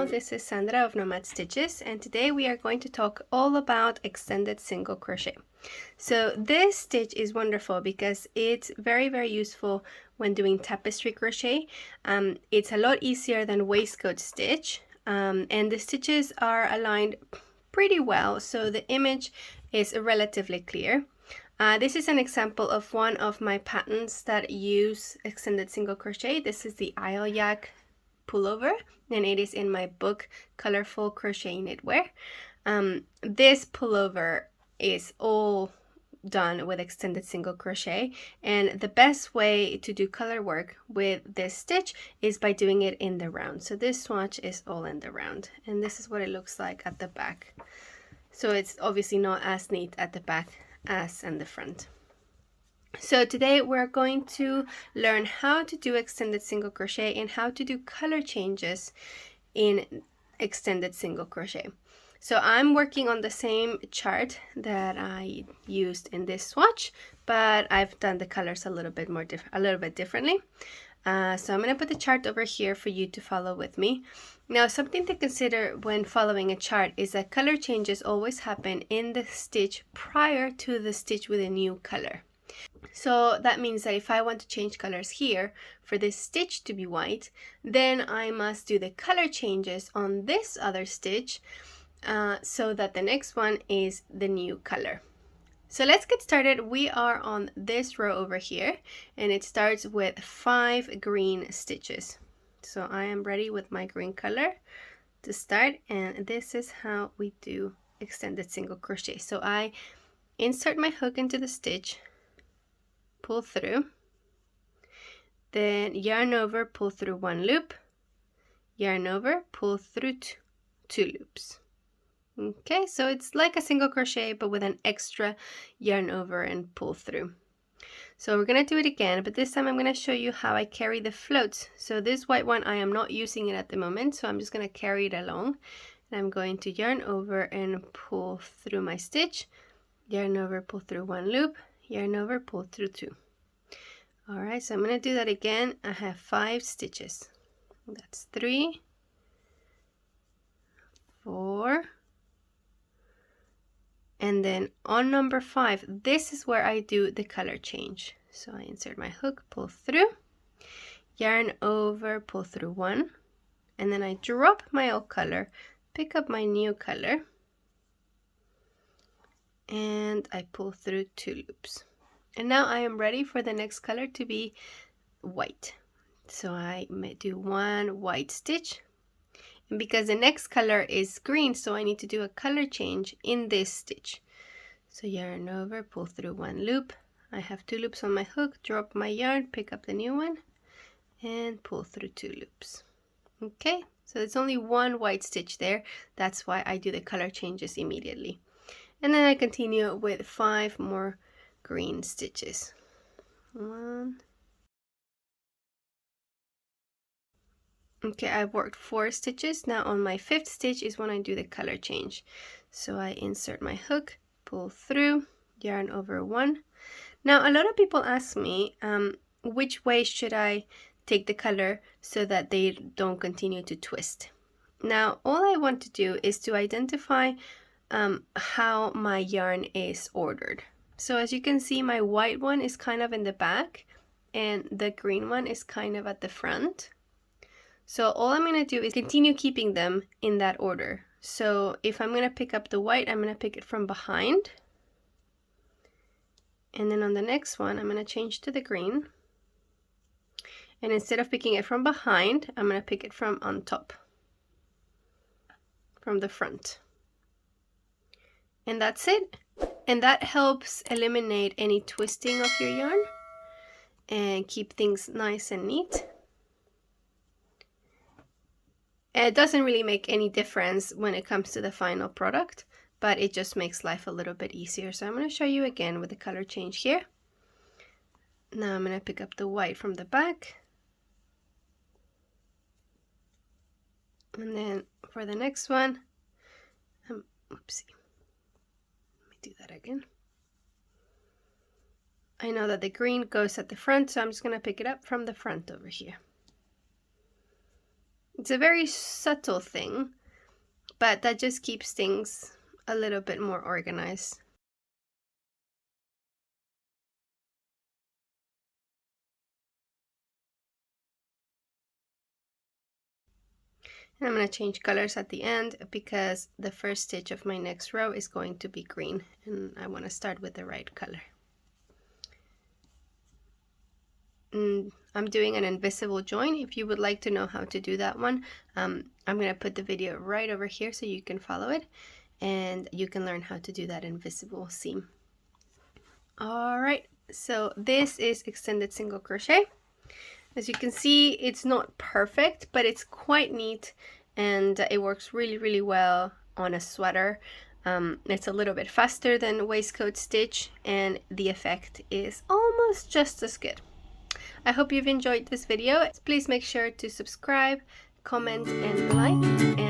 this is Sandra of Nomad Stitches, and today we are going to talk all about extended single crochet. So this stitch is wonderful because it's very useful when doing tapestry crochet. It's a lot easier than waistcoat stitch, and the stitches are aligned pretty well, so the image is relatively clear. This is an example of one of my patterns that use extended single crochet. This is the Ailyak pullover, and it is in my book Colorful Crochet Knitwear. This pullover is all done with extended single crochet, and the best way to do color work with this stitch is by doing it in the round. So this swatch is all in the round, and this is what it looks like at the back. So it's obviously not as neat at the back as in the front. So today we're going to learn how to do extended single crochet and how to do color changes in extended single crochet. So I'm working on the same chart that I used in this swatch, but I've done the colors a little bit differently. So I'm going to put the chart over here for you to follow with me. Now, something to consider when following a chart is that color changes always happen in the stitch prior to the stitch with a new color. So that means that if I want to change colors here for this stitch to be white, then I must do the color changes on this other stitch so that the next one is the new color. So let's get started. We are on this row over here, and it starts with 5 green stitches. So I am ready with my green color to start, and this is how we do extended single crochet. So I insert my hook into the stitch, pull through, then yarn over, pull through 1 loop, yarn over, pull through 2 loops. Okay, so it's like a single crochet but with an extra yarn over and pull through. So we're going to do it again, but this time I'm going to show you how I carry the floats. So this white one, I am not using it at the moment, so I'm just going to carry it along, and I'm going to yarn over and pull through my stitch, yarn over, pull through 1 loop, yarn over, pull through 2. All right, so I'm going to do that again. I have 5 stitches. That's 3, 4, and then on number 5, this is where I do the color change. So I insert my hook, pull through, yarn over, pull through 1, and then I drop my old color, pick up my new color, and I pull through 2 loops. And now I am ready for the next color to be white. So I may do 1 white stitch. And because the next color is green, so I need to do a color change in this stitch. So yarn over, pull through 1 loop. I have 2 loops on my hook, drop my yarn, pick up the new one, and pull through 2 loops. Okay, so it's only 1 white stitch there. That's why I do the color changes immediately. And then I continue with 5 more green stitches. 1. Okay, I've worked 4 stitches. Now on my 5th stitch is when I do the color change. So I insert my hook, pull through, yarn over 1. Now a lot of people ask me which way should I take the color so that they don't continue to twist. Now all I want to do is to identify how my yarn is ordered. So as you can see, my white one is kind of in the back and the green one is kind of at the front. So all I'm going to do is continue keeping them in that order. So if I'm going to pick up the white, I'm going to pick it from behind. And then on the next one, I'm going to change to the green. And instead of picking it from behind, I'm going to pick it from on top, from the front. And that's it. And that helps eliminate any twisting of your yarn and keep things nice and neat. It doesn't really make any difference when it comes to the final product, but it just makes life a little bit easier. So I'm going to show you again with the color change here. Now I'm going to pick up the white from the back. And then for the next one, oopsie. Let me do that again. I know that the green goes at the front, so I'm just going to pick it up from the front over here. It's a very subtle thing, but that just keeps things a little bit more organized. And I'm going to change colors at the end because the first stitch of my next row is going to be green, and I want to start with the right color. And I'm doing an invisible join. If you would like to know how to do that one, I'm going to put the video right over here so you can follow it and you can learn how to do that invisible seam. All right, so this is extended single crochet. As you can see, it's not perfect, but it's quite neat, and it works really well on a sweater. It's a little bit faster than waistcoat stitch, and the effect is almost just as good. I hope you've enjoyed this video. Please make sure to subscribe, comment, and like.